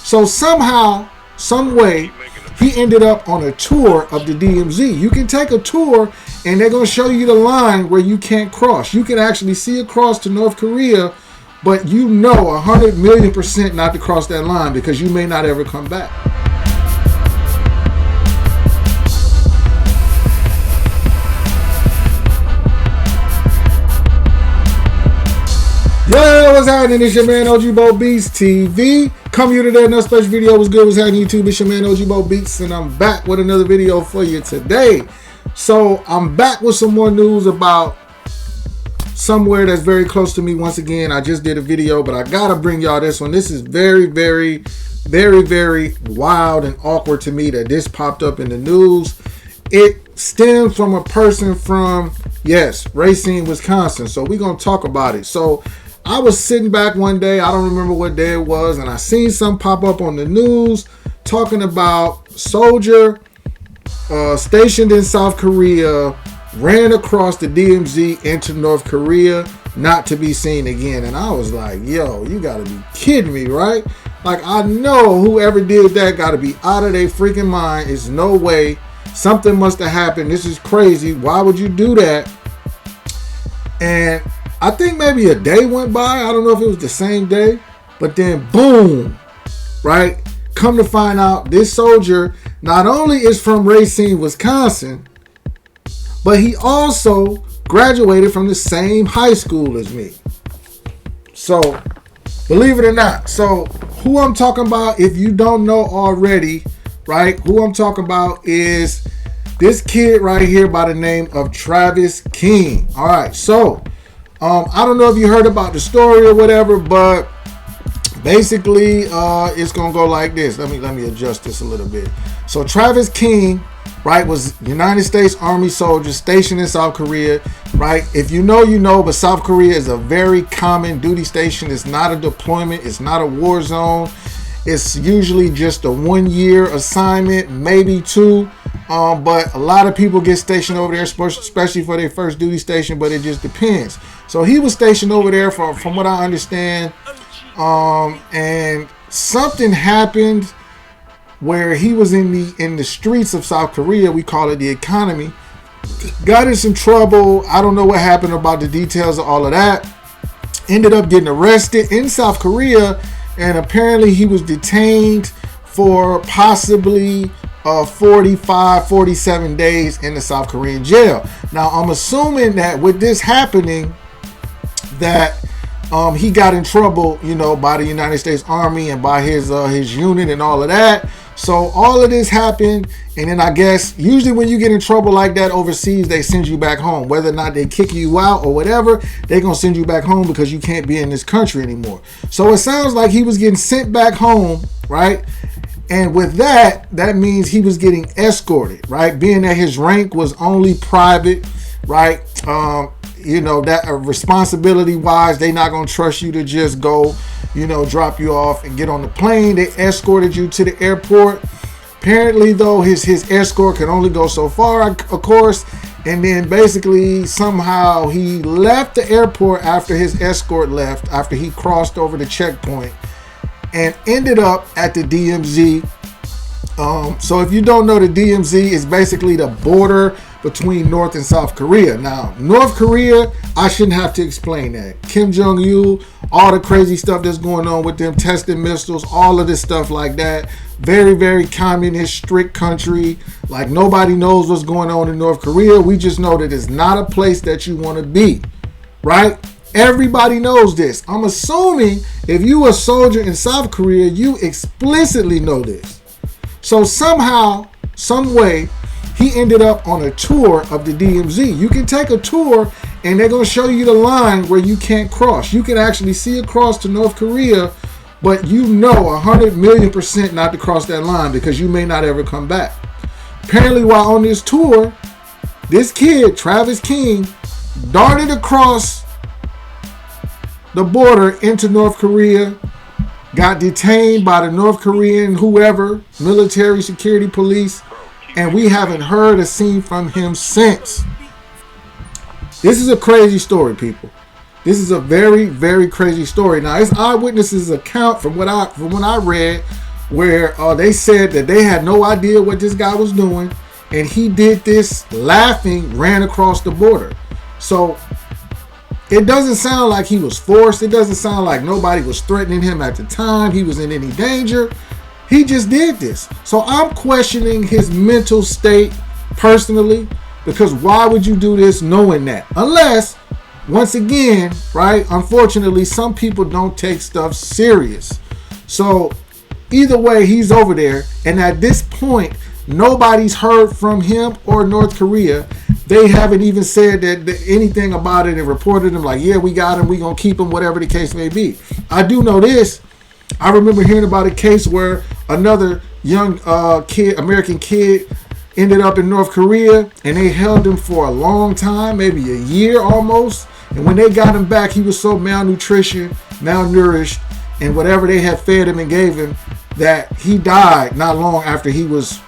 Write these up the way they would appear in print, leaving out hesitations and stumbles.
So somehow, some way, he ended up on a tour of the DMZ. You can take a tour and they're going to show you the line where you can't cross. You can actually see across to North Korea, but you know 100,000,000% not to cross that line because you may not ever come back. Yo, what's happening? It's your man OG Bo Beats TV. Come here today, another special video. What's good? What's happening, YouTube? It's your man OG Bo Beats, and I'm back with another video for you today. So I'm back with some more news about somewhere that's very close to me. Once again, I just did a video, but I gotta bring y'all this one. This is very, very wild and awkward to me that this popped up in the news. It stems from a person from, yes, Racine, Wisconsin. So we're gonna talk about it. So I was sitting back one day, I don't remember what day it was, and I seen something pop up on the news talking about soldier stationed in South Korea ran across the DMZ into North Korea, not to be seen again. And I was like, yo, you gotta be kidding me, right? Like, I know whoever did that gotta be out of their freaking mind. It's no way. Something must have happened. This is crazy. Why would you do that? And I think maybe a day went by. I don't know if it was the same day, but then boom, right? Come to find out, this soldier not only is from Racine, Wisconsin, but he also graduated from the same high school as me. So, believe it or not. So, who I'm talking about, if you don't know already, right? Who I'm talking about is this kid right here by the name of Travis King. All right, so I don't know if you heard about the story or whatever, but basically it's gonna go like this. Let me adjust this a little bit. So Travis King, right, was United States Army soldier stationed in South Korea, right? If you know, you know, but South Korea is a very common duty station. It's not a deployment. It's not a war zone. It's usually just a 1-year assignment, maybe 2. But a lot of people get stationed over there, especially for their first duty station, but it just depends. So he was stationed over there from what I understand. And something happened where he was in the streets of South Korea. We call it the economy. Got in some trouble. I don't know what happened about the details of all of that. Ended up getting arrested in South Korea. And apparently he was detained for possibly 47 days in the South Korean jail. Now, I'm assuming that with this happening, that he got in trouble, you know, by the United States Army and by his unit and all of that. So all of this happened, and then I guess usually when you get in trouble like that overseas, they send you back home. Whether or not they kick you out or whatever, they're going to send you back home because you can't be in this country anymore. So it sounds like he was getting sent back home, right? And with that, that means he was getting escorted, right? Being that his rank was only private, right? You know, that responsibility-wise, they're not going to trust you to just go, you know, drop you off and get on the plane. They escorted you to the airport. Apparently, though, his escort could only go so far, of course. And then basically, somehow, he left the airport after his escort left, after he crossed over the checkpoint, and ended up at the DMZ. So if you don't know, the DMZ is basically the border between North and South Korea. Now, North Korea, I shouldn't have to explain that. Kim Jong-il, all the crazy stuff that's going on with them, testing missiles, all of this stuff like that. Very, very communist, strict country. Like, nobody knows what's going on in North Korea. We just know that it's not a place that you want to be, right? Everybody knows this. I'm assuming if you a soldier in South Korea, you explicitly know this. So somehow, some way, he ended up on a tour of the DMZ. You can take a tour and they're going to show you the line where you can't cross. You can actually see across to North Korea, but you know 100,000,000% not to cross that line because you may not ever come back. Apparently, while on this tour, this kid, Travis King, darted across the border into North Korea, got detained by the North Korean whoever, military, security, police, and we haven't heard or seen from him since. This is a crazy story, people. This is a very, very crazy story. Now, it's eyewitnesses' account from what I read where they said that they had no idea what this guy was doing, and he did this laughing, ran across the border. So it doesn't sound like he was forced. It doesn't sound like nobody was threatening him at the time. He was in any danger. He just did this. So I'm questioning his mental state personally, because why would you do this knowing that? Unless, once again, right, unfortunately, some people don't take stuff serious. So either way, he's over there. And at this point, nobody's heard from him or North Korea. They haven't even said that anything about it and reported him like, yeah, we got him, we gonna keep him, whatever the case may be. I do know this. I remember hearing about a case where another young American kid ended up in North Korea, and they held him for a long time, maybe a year almost. And when they got him back, he was so malnourished, and whatever they had fed him and gave him, that he died not long after he was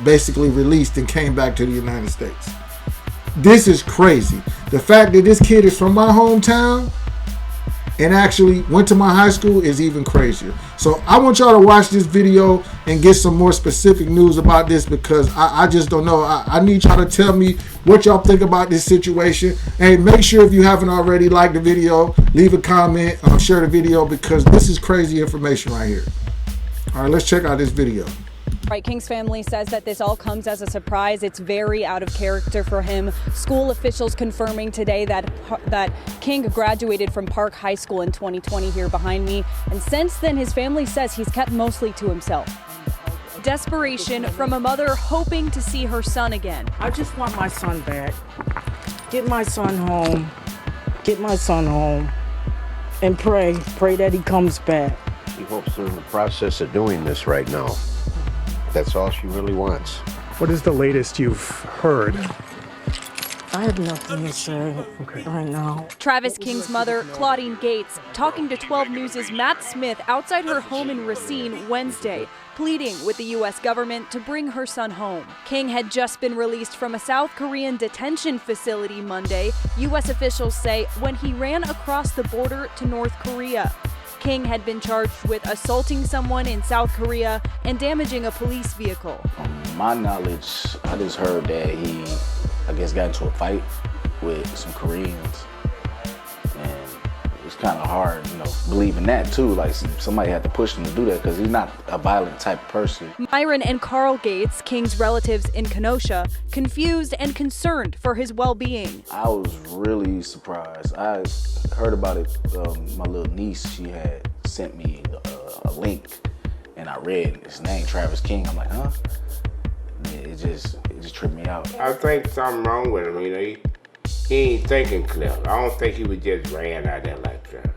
basically released and came back to the United States. This is crazy. The fact that this kid is from my hometown and actually went to my high school is even crazier. So I want y'all to watch this video and get some more specific news about this, because I just don't know. I need y'all to tell me what y'all think about this situation. And make sure, if you haven't already, like the video, leave a comment, share the video, because this is crazy information right here. All right, let's check out this video. Right, King's family says that this all comes as a surprise. It's very out of character for him. School officials confirming today that King graduated from Park High School in 2020 here behind me. And since then, his family says he's kept mostly to himself. Desperation from a mother hoping to see her son again. I just want my son back. Get my son home. Get my son home. And pray that he comes back. She hopes they're in the process of doing this right now. That's all she really wants. What is the latest you've heard? I have nothing to say right now. Travis King's mother, Claudine Gates, talking to 12 News' Matt Smith outside her home in Racine Wednesday, pleading with the U.S. government to bring her son home. King had just been released from a South Korean detention facility Monday, U.S. officials say, when he ran across the border to North Korea. King had been charged with assaulting someone in South Korea and damaging a police vehicle. From my knowledge, I just heard that he, I guess, got into a fight with some Koreans. And it's kind of hard, believing that too. Like somebody had to push him to do that, because he's not a violent type of person. Myron and Carl Gates, King's relatives in Kenosha, confused and concerned for his well-being. I was really surprised. I heard about it. My little niece, she had sent me a link, and I read his name, Travis King. I'm like, huh? It just tripped me out. I think something wrong with him. He ain't thinking clear. I don't think he was just ran out there like that.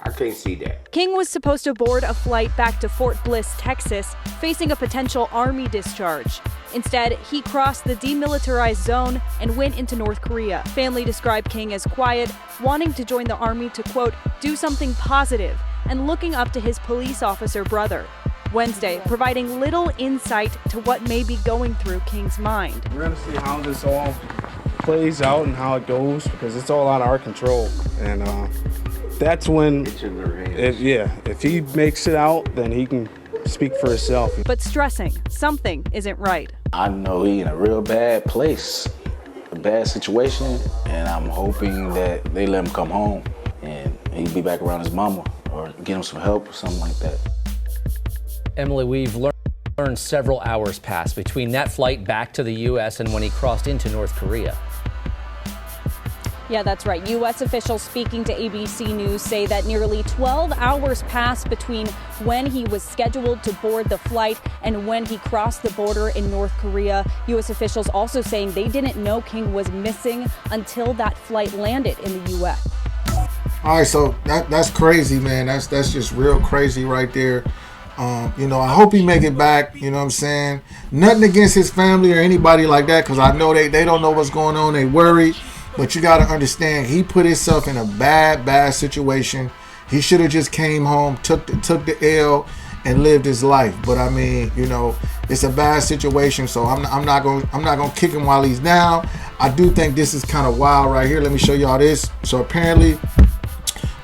I can't see that. King was supposed to board a flight back to Fort Bliss, Texas, facing a potential Army discharge. Instead, he crossed the demilitarized zone and went into North Korea. Family described King as quiet, wanting to join the Army to, quote, do something positive, and looking up to his police officer brother. Wednesday, providing little insight to what may be going through King's mind. We're going to see how this all plays out and how it goes, because it's all out of our control. And that's when, if he makes it out, then he can speak for himself. But stressing something isn't right. I know he's in a real bad place, a bad situation, and I'm hoping that they let him come home and he'll be back around his mama or get him some help or something like that. Emily, we've learned several hours passed between that flight back to the U.S. and when he crossed into North Korea. Yeah, that's right. U.S. officials speaking to ABC News say that nearly 12 hours passed between when he was scheduled to board the flight and when he crossed the border in North Korea. U.S. officials also saying they didn't know King was missing until that flight landed in the U.S. All right, so that's crazy, man. That's just real crazy right there. I hope he make it back, you know what I'm saying? Nothing against his family or anybody like that, because I know they don't know what's going on. They worried. But you got to understand, he put himself in a bad situation. He should have just came home, took the L, and lived his life. But I mean, it's a bad situation, so I'm not gonna kick him while he's down. I do think this is kind of wild right here. Let me show y'all this. So apparently,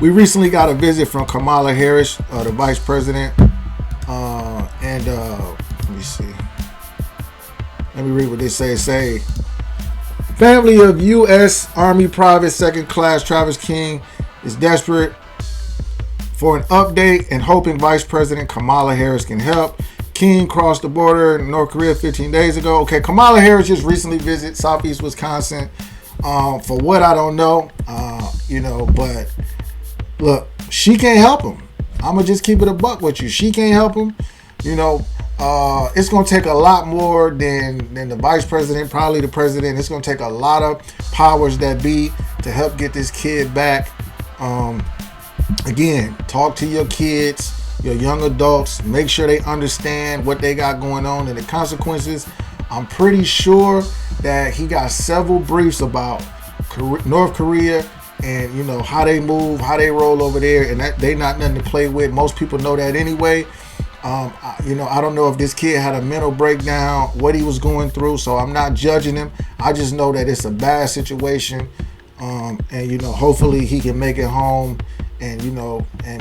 we recently got a visit from Kamala Harris, the vice president. And let me see. Let me read what they say. Say, family of U.S. Army Private Second Class Travis King is desperate for an update and hoping Vice President Kamala Harris can help. King crossed the border in North Korea 15 days ago. Okay, Kamala Harris just recently visited Southeast Wisconsin. For what, I don't know. But look, she can't help him. I'm going to just keep it a buck with you. She can't help him. It's going to take a lot more than the vice president, probably the president. It's going to take a lot of powers that be to help get this kid back. Again, talk to your kids, your young adults. Make sure they understand what they got going on and the consequences. I'm pretty sure that he got several briefs about North Korea and, how they move, how they roll over there, and that they not nothing to play with. Most people know that anyway. I don't know if this kid had a mental breakdown, what he was going through, so I'm not judging him. I just know that it's a bad situation, and hopefully he can make it home, and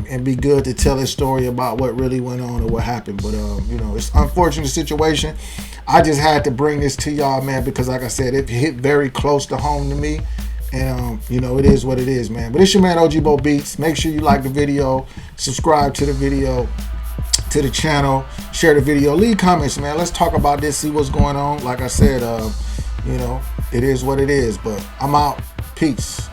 and be good to tell his story about what really went on or what happened. But it's an unfortunate situation. I just had to bring this to y'all, man, because like I said, it hit very close to home to me. And it is what it is, man. But it's your man OG Bo Beats. Make sure you like the video, subscribe to the video, to the channel, share the video, leave comments, man. Let's talk about this, see what's going on. Like I said, it is what it is. But I'm out. Peace.